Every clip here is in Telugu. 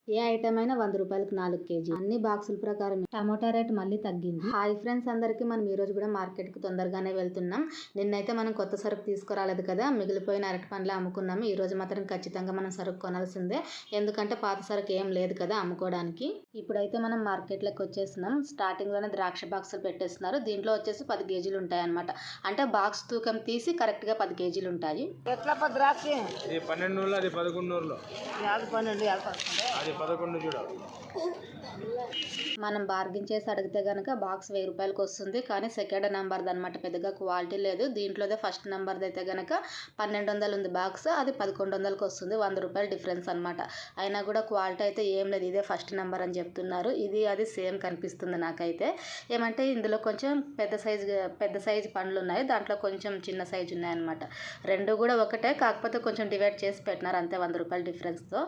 ఏ ఐటమ్ అయినా 100 రూపాయలకు 4 కేజీ. అన్ని బాక్సుల ప్రకారం టమోటా రేట్ మళ్ళీ తగ్గింది. హాయ్ ఫ్రెండ్స్, అందరికీ మనం ఈ రోజు కూడా మార్కెట్కి తొందరగానే వెళ్తున్నాం. నిన్నైతే మనం కొత్త సరుకు తీసుకురాలేదు కదా, మిగిలిపోయిన అరటి పండ్లే అమ్ముకున్నాము. ఈ రోజు మాత్రం ఖచ్చితంగా మనం సరుకు కొనాల్సిందే, ఎందుకంటే పాత సరుకు ఏం లేదు కదా అమ్ముకోవడానికి. ఇప్పుడైతే మనం మార్కెట్లోకి వచ్చేస్తున్నాం. స్టార్టింగ్లోనే ద్రాక్ష బాక్సులు పెట్టేస్తున్నారు. దీంట్లో వచ్చేసి 10 కేజీలు ఉంటాయి అనమాట. అంటే బాక్స్ తూకం తీసి కరెక్ట్గా 10 కేజీలు ఉంటాయి. ఎట్లా ద్రాక్ష 12 అది 11 అది 11 చూడ. మనం బార్గెన్ చేసి అడిగితే కనుక బాక్స్ 1000 రూపాయలకి వస్తుంది. కానీ సెకండ్ నెంబర్ది అనమాట, పెద్దగా క్వాలిటీ లేదు. దీంట్లోదే ఫస్ట్ నెంబర్ది అయితే కనుక 1200 ఉంది బాక్స్, అది 1100కి వస్తుంది. 100 రూపాయలు డిఫరెన్స్ అనమాట. అయినా కూడా క్వాలిటీ అయితే ఏం లేదు, ఇదే ఫస్ట్ నెంబర్ అని చెప్తున్నారు. ఇది అది సేమ్ కనిపిస్తుంది నాకైతే. ఏమంటే ఇందులో కొంచెం పెద్ద సైజు పండ్లు ఉన్నాయి, దాంట్లో కొంచెం చిన్న సైజు ఉన్నాయన్నమాట. రెండు కూడా ఒకటే, కాకపోతే కొంచెం డివైడ్ చేసి పెట్టినారు అంతే, 100 రూపాయలు డిఫరెన్స్తో.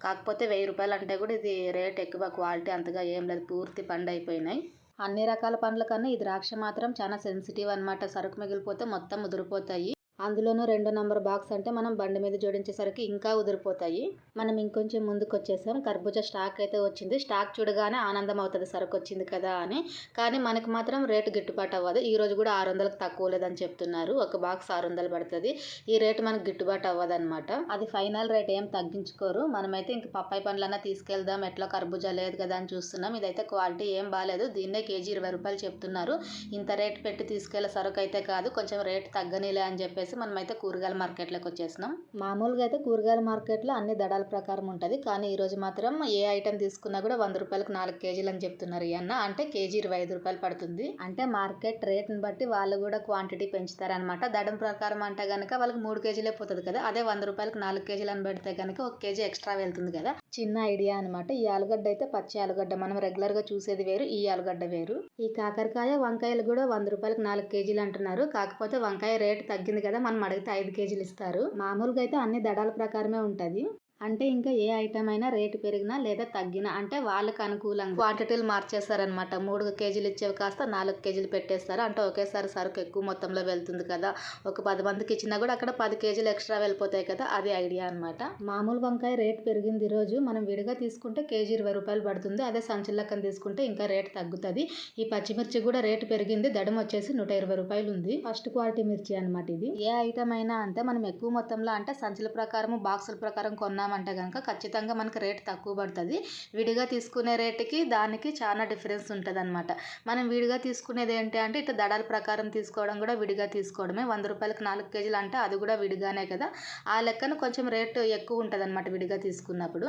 కాకపోతే 1000 రూపాయలు అంటే కూడా ఇది రేట్ ఎక్కువ, క్వాలిటీ అంతగా ఏం లేదు, పూర్తి పండు అయిపోయినాయి. అన్ని రకాల పండ్ల కన్నా ఈ ద్రాక్ష మాత్రం చాలా సెన్సిటివ్ అనమాట. సరుకు మిగిలిపోతే మొత్తం ముదిరిపోతాయి. అందులోనూ 2 నంబర్ బాక్స్ అంటే మనం బండి మీద జోడించేసరికి ఇంకా ఉదిరిపోతాయి. మనం ఇంకొంచెం ముందుకు వచ్చేసాం. కర్బూజా స్టాక్ అయితే వచ్చింది. స్టాక్ చూడగానే ఆనందం అవుతుంది, సరుకు వచ్చింది కదా అని. కానీ మనకు మాత్రం రేటు గిట్టుబాటు అవ్వదు. ఈ రోజు కూడా 600కి తక్కువ లేదని చెప్తున్నారు. ఒక బాక్స్ 600 పడుతుంది. ఈ రేటు మనకు గిట్టుబాటు అవ్వదు అనమాట. అది ఫైనల్ రేట్ ఏం తగ్గించుకోరు. మనమైతే ఇంక పప్పాయి పండ్లన్నా తీసుకెళ్దాం, ఎట్లా కర్బూజా లేదు కదా అని చూస్తున్నాం. ఇదైతే క్వాలిటీ ఏం బాగాలేదు. దీన్నే కేజీ 20 రూపాయలు చెప్తున్నారు. ఇంత రేటు పెట్టి తీసుకెళ్లే సరుకు అయితే కాదు, కొంచెం రేటు తగ్గనిలే అని చెప్పేసి మనమైతే కూరగాయల మార్కెట్లోకి వచ్చేసినాం. మామూలుగా అయితే కూరగాయల మార్కెట్లో అన్ని దడాల ప్రకారం ఉంటుంది. కానీ ఈ రోజు మాత్రం ఏ ఐటమ్ తీసుకున్నా కూడా 100 రూపాయలకు 4 కేజీలు అని చెప్తున్నారు. అన్న అంటే కేజీ 25 రూపాయలు పడుతుంది. అంటే మార్కెట్ రేట్ని బట్టి వాళ్ళు కూడా క్వాంటిటీ పెంచుతారనమాట. దడం ప్రకారం అంటే కనుక వాళ్ళకి 3 కేజీలే పోతుంది కదా, అదే 100 రూపాయలకు 4 కేజీలు అని పెడితే కనుక 1 కేజీ ఎక్స్ట్రా వెళ్తుంది కదా. చిన్న ఐడియా అనమాట. ఈ ఆలుగడ్డ అయితే పచ్చి ఆలుగడ్డ, మనం రెగ్యులర్ గా చూసేది వేరు, ఈ ఆలుగడ్డ వేరు. ఈ కాకరకాయ వంకాయలు కూడా 100 రూపాయలకు 4 కేజీలు అంటున్నారు. కాకపోతే వంకాయ రేటు తగ్గింది కదా, మనం అడిగితే 5 కేజీలు ఇస్తారు. మామూలుగా అయితే అన్ని దడాల ప్రకారమే ఉంటది. అంటే ఇంకా ఏ ఐటమ్ అయినా రేటు పెరిగినా లేదా తగ్గినా అంటే వాళ్ళకి అనుకూలంగా క్వాంటిటీలు మార్చేస్తారనమాట. 3 కేజీలు ఇచ్చేవి కాస్త 4 కేజీలు పెట్టేస్తారు. అంటే ఒకేసారి సరుకు ఎక్కువ మొత్తంలో వెళ్తుంది కదా, ఒక 10 మందికి ఇచ్చినా కూడా అక్కడ 10 కేజీలు ఎక్స్ట్రా వెళ్ళిపోతాయి కదా, అది ఐడియా అనమాట. మామూలు వంకాయ రేటు పెరిగింది ఈ రోజు. మనం విడిగా తీసుకుంటే కేజీ 20 రూపాయలు పడుతుంది. అదే సంచుల లెక్కన తీసుకుంటే ఇంకా రేటు తగ్గుతుంది. ఈ పచ్చిమిర్చి కూడా రేటు పెరిగింది. దడం వచ్చేసి 120 రూపాయలు ఉంది. ఫస్ట్ క్వాలిటీ మిర్చి అనమాట ఇది. ఏ ఐటమ్ అయినా అంటే మనం ఎక్కువ మొత్తంలో అంటే సంచుల ప్రకారం బాక్సుల ప్రకారం కొన్నాం అంటే కనుక ఖచ్చితంగా మనకు రేట్ తక్కువ పడుతుంది. విడిగా తీసుకునే రేటుకి దానికి చాలా డిఫరెన్స్ ఉంటుంది అనమాట. మనం విడిగా తీసుకునేది ఏంటి అంటే ఇట్లా దడాల ప్రకారం తీసుకోవడం కూడా విడిగా తీసుకోవడమే. 100 రూపాయలకు 4 కేజీలు అంటే అది కూడా విడిగానే కదా, ఆ లెక్కన కొంచెం రేటు ఎక్కువ ఉంటుంది అనమాట విడిగా తీసుకున్నప్పుడు.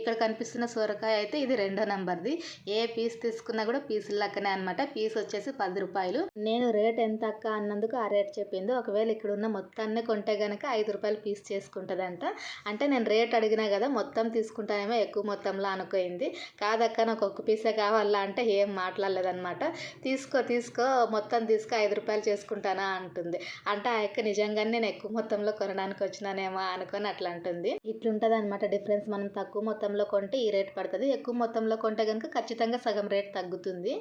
ఇక్కడ కనిపిస్తున్న సొరకాయ అయితే ఇది 2వ నెంబర్ది. ఏ పీస్ తీసుకున్నా కూడా పీసుల లెక్కనే అనమాట. పీస్ వచ్చేసి 10 రూపాయలు. నేను రేట్ ఎంత అక్క అన్నందుకు ఆ రేట్ చెప్పింది. ఒకవేళ ఇక్కడ ఉన్న మొత్తాన్ని కొంటే కనుక 5 రూపాయలు పీస్ చేసుకుంటుందంట. అంటే నేను రేట్ అడిగినా కదా, మొత్తం తీసుకుంటానేమో ఎక్కువ మొత్తంలో అనుకోయింది. కాదక్క నాకు ఒక్క పీసే కావాలా అంటే ఏం మాట్లాడలేదనమాట. తీసుకో మొత్తం తీసుకో, 5 రూపాయలు చేసుకుంటానా అంటుంది. అంటే ఆ యొక్క నిజంగానే నేను ఎక్కువ మొత్తంలో కొనడానికి వచ్చినానేమో అనుకొని అట్లా అంటుంది. ఇట్లుంటుంది అనమాట డిఫరెన్స్. మనం తక్కువ మొత్తంలో కొంటే ఈ రేట్ పడుతుంది, ఎక్కువ మొత్తంలో కొంటే కనుక ఖచ్చితంగా సగం రేట్ తగ్గుతుంది.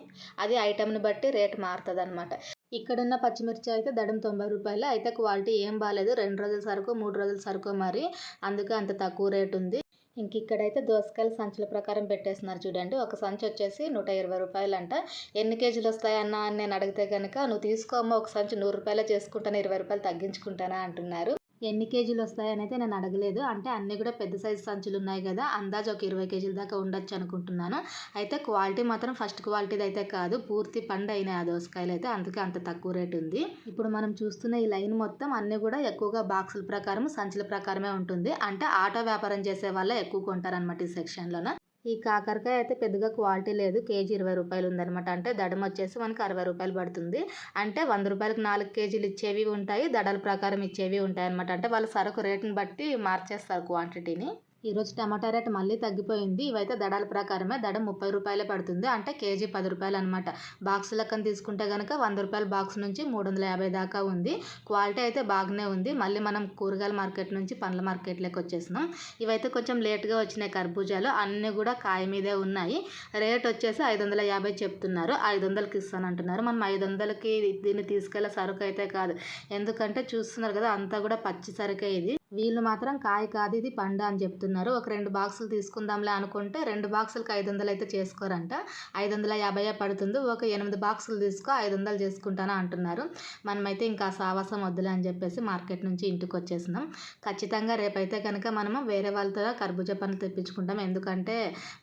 అది ఐటమ్ని బట్టి రేట్ మారుతుంది అనమాట. ఇక్కడున్న పచ్చిమిర్చి అయితే దడం 90 రూపాయలు. అయితే క్వాలిటీ ఏం బాగాలేదు. 2 రోజుల సరుకు 3 రోజుల సరుకు మరి, అందుకే అంత తక్కువ రేట్ ఉంది. ఇంక ఇక్కడైతే దోసకాయలు సంచుల ప్రకారం పెట్టేస్తున్నారు చూడండి. ఒక సంచి వచ్చేసి 120 రూపాయలు అంట. ఎన్ని కేజీలు వస్తాయన్నా అని నేను అడిగితే కనుక నువ్వు తీసుకోమో ఒక సంచి 100 రూపాయలే చేసుకుంటాను, 20 రూపాయలు తగ్గించుకుంటానా అంటున్నారు. ఎన్ని కేజీలు వస్తాయని అయితే నేను అడగలేదు. అంటే అన్నీ కూడా పెద్ద సైజు సంచులు ఉన్నాయి కదా, అందాజు ఒక 20 కేజీల దాకా ఉండొచ్చు అనుకుంటున్నాను. అయితే క్వాలిటీ మాత్రం ఫస్ట్ క్వాలిటీది అయితే కాదు, పూర్తి పండు అయినాయి ఆ దోసకాయలు అయితే, అందుకే అంత తక్కువ రేటు ఉంది. ఇప్పుడు మనం చూస్తున్న ఈ లైన్ మొత్తం అన్నీ కూడా ఎక్కువగా బాక్సుల ప్రకారం సంచుల ప్రకారమే ఉంటుంది. అంటే ఆటో వ్యాపారం చేసే వాళ్ళే ఎక్కువ కొంటారనమాట ఈ సెక్షన్లోన. ఈ కాకరకాయ అయితే పెద్దగా క్వాలిటీ లేదు. కేజీ 20 రూపాయలు ఉందనమాట. అంటే దడం వచ్చేసి మనకు 60 రూపాయలు పడుతుంది. అంటే 100 రూపాయలకు 4 కేజీలు ఇచ్చేవి ఉంటాయి, దడాల ప్రకారం ఇచ్చేవి ఉంటాయి అనమాట. అంటే వాళ్ళ సరుకు రేటుని బట్టి మార్చేస్తారు క్వాంటిటీని. ఈరోజు టమాటా రేట్ మళ్ళీ తగ్గిపోయింది. ఇవైతే దడాల ప్రకారమే. దడం 30 రూపాయలే పడుతుంది. అంటే కేజీ 10 రూపాయలు అనమాట. బాక్స్ లెక్కన తీసుకుంటే కనుక 100 రూపాయల బాక్స్ నుంచి 350 దాకా ఉంది. క్వాలిటీ అయితే బాగానే ఉంది. మళ్ళీ మనం కూరగాయల మార్కెట్ నుంచి పండ్ల మార్కెట్లోకి వచ్చేసినాం. ఇవైతే కొంచెం లేట్గా వచ్చినాయి కర్బూజాలు. అన్నీ కూడా కాయ మీదే ఉన్నాయి. రేట్ వచ్చేసి 550 చెప్తున్నారు. 500కి ఇస్తానంటున్నారు. మనం 500కి దీన్ని తీసుకెళ్ళే సరుకు అయితే కాదు. ఎందుకంటే చూస్తున్నారు కదా, అంతా కూడా పచ్చి సరుకే ఇది. వీళ్ళు మాత్రం కాయ కాదు ఇది పండు అని చెప్తున్నారు. ఒక 2 బాక్సులు తీసుకుందాంలే అనుకుంటే 2 బాక్సులకి 500 అయితే చేసుకోరంట. 550 పడుతుంది. ఒక 8 బాక్సులు తీసుకో 500 చేసుకుంటాను అంటున్నారు. మనమైతే ఇంకా సావాసం వద్దులే అని చెప్పేసి మార్కెట్ నుంచి ఇంటికి వచ్చేసినాం. ఖచ్చితంగా రేపైతే కనుక మనము వేరే వాళ్ళతో కర్బూజా పండ్లు తెప్పించుకుంటాం. ఎందుకంటే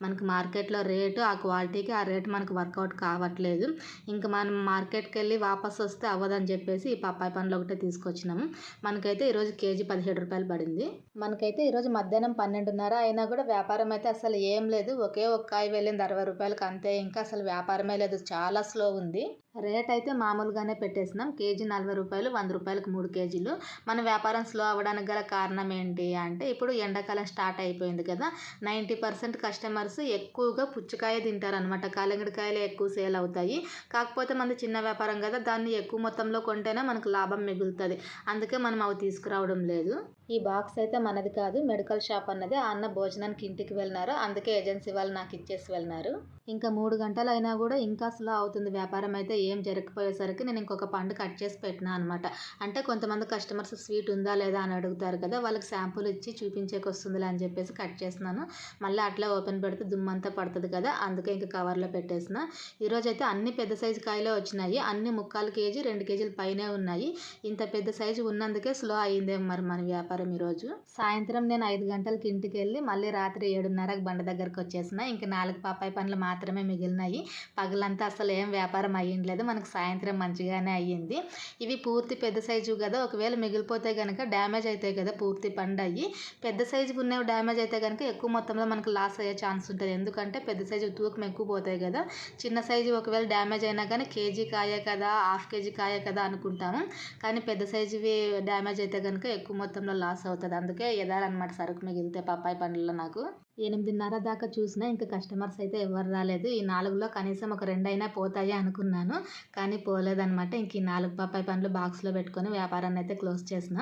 మనకి మార్కెట్లో రేటు ఆ క్వాలిటీకి ఆ రేటు మనకు వర్కౌట్ కావట్లేదు. ఇంకా మనం మార్కెట్కి వెళ్ళి వాపస్ వస్తే అవ్వదని చెప్పేసి ఈ పప్పాయి పండ్లు ఒకటే తీసుకొచ్చినాము. మనకైతే ఈరోజు కేజీ 17 రూపాయలు పడింది. మనకైతే ఈరోజు మధ్యాహ్నం 12:30 అయినా కూడా వ్యాపారం అయితే అసలు ఏం లేదు. ఒకే ఒక కాయ వెళ్ళింది 60 రూపాయలకి అంతే. ఇంకా అసలు వ్యాపారమే లేదు. చాలా స్లో ఉంది. రేట్ అయితే మామూలుగానే పెట్టేసినాం. కేజీ 40 రూపాయలు, 100 రూపాయలకు 3 కేజీలు. మన వ్యాపారం స్లో అవ్వడానికి గల కారణం ఏంటి అంటే ఇప్పుడు ఎండాకాలం స్టార్ట్ అయిపోయింది కదా. 90% కస్టమర్స్ ఎక్కువగా పుచ్చకాయ తింటారనమాట. కలంగడికాయలే ఎక్కువ సేల్ అవుతాయి. కాకపోతే మనది చిన్న వ్యాపారం కదా, దాన్ని ఎక్కువ మొత్తంలో కొంటేనే మనకు లాభం మిగులుతుంది. అందుకే మనం అవి తీసుకురావడం లేదు. ఈ బాక్స్ అయితే మనది కాదు, మెడికల్ షాప్ అన్నది. ఆ అన్న భోజనానికి ఇంటికి వెళ్ళినారు. అందుకే ఏజెన్సీ వాళ్ళు నాకు ఇచ్చేసి వెళ్ళినారు. ఇంకా 3 గంటలు అయినా కూడా ఇంకా స్లో అవుతుంది వ్యాపారం అయితే. ఏం జరగకపోయేసరికి నేను ఇంకొక పండు కట్ చేసి పెట్టినా అనమాట. అంటే కొంతమంది కస్టమర్స్ స్వీట్ ఉందా లేదా అని అడుగుతారు కదా, వాళ్ళకి శాంపుల్ ఇచ్చి చూపించేకి వస్తుందిలే అని చెప్పేసి కట్ చేసినాను. మళ్ళీ అట్లా ఓపెన్ పెడితే దుమ్మంతా పడుతుంది కదా, అందుకే ఇంకా కవర్లో పెట్టేసిన. ఈరోజు అయితే అన్ని పెద్ద సైజు కాయలే వచ్చినాయి. అన్ని 3/4 కేజీ 2 కేజీల పైనే ఉన్నాయి. ఇంత పెద్ద సైజు ఉన్నందుకే స్లో అయ్యిందేమో మరి మన వ్యాపారం ఈరోజు. సాయంత్రం నేను 5 గంటలకి ఇంటికి వెళ్ళి మళ్ళీ రాత్రి 7:30కి బండ దగ్గరకు వచ్చేసిన. ఇంకా 4 పప్పాయి పండ్లు మాత్రమే మిగిలినాయి. పగలంతా అసలు ఏం వ్యాపారం అయ్యిండలేదు. మనకు సాయంత్రం మంచిగానే అయ్యింది. ఇవి పూర్తి పెద్ద సైజు కదా, ఒకవేళ మిగిలిపోతే కనుక డ్యామేజ్ అవుతాయి కదా, పూర్తి పండు అయ్యి. పెద్ద సైజు ఉన్నవి డ్యామేజ్ అయితే కనుక ఎక్కువ మొత్తంలో మనకు లాస్ అయ్యే ఛాన్స్ ఉంటుంది. ఎందుకంటే పెద్ద సైజు తూకం ఎక్కువ పోతాయి కదా. చిన్న సైజు ఒకవేళ డ్యామేజ్ అయినా కానీ కేజీ కాయే కదా, హాఫ్ కేజీ కాయే కదా అనుకుంటాము. కానీ పెద్ద సైజువి డ్యామేజ్ అయితే కనుక ఎక్కువ మొత్తంలో లాస్ అవుతుంది. అందుకే ఎదాలన్నమాట సరుకు మిగిలితే పప్పాయి పండ్లలో. నాకు 8:30 దాకా చూసినా ఇంకా కస్టమర్స్ అయితే ఎవరు రాలేదు. ఈ 4లో కనీసం ఒక 2 అయినా పోతాయి అనుకున్నాను, కానీ పోలేదన్నమాట. ఇంక ఈ 4 పప్పాయి పండ్లు బాక్స్లో పెట్టుకొని వ్యాపారాన్ని అయితే క్లోజ్ చేసిన.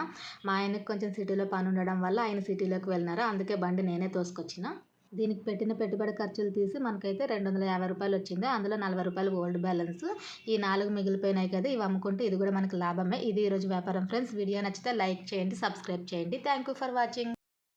మా ఆయనకు కొంచెం సిటీలో పని ఉండడం వల్ల ఆయన సిటీలోకి వెళ్ళినారు. అందుకే బండి నేనే తోసుకొచ్చిన. దీనికి పెట్టిన పెట్టుబడి ఖర్చులు తీసి మనకైతే 250 రూపాయలు వచ్చింది. అందులో 40 రూపాయలు ఓల్డ్ బ్యాలెన్స్. ఈ 4 మిగిలిపోయినాయి కదా, ఇవి అమ్ముకుంటే ఇది కూడా మనకు లాభమే. ఇది ఈరోజు వ్యాపారం ఫ్రెండ్స్. వీడియో నచ్చితే లైక్ చేయండి, సబ్స్క్రైబ్ చేయండి. Thank you for watching.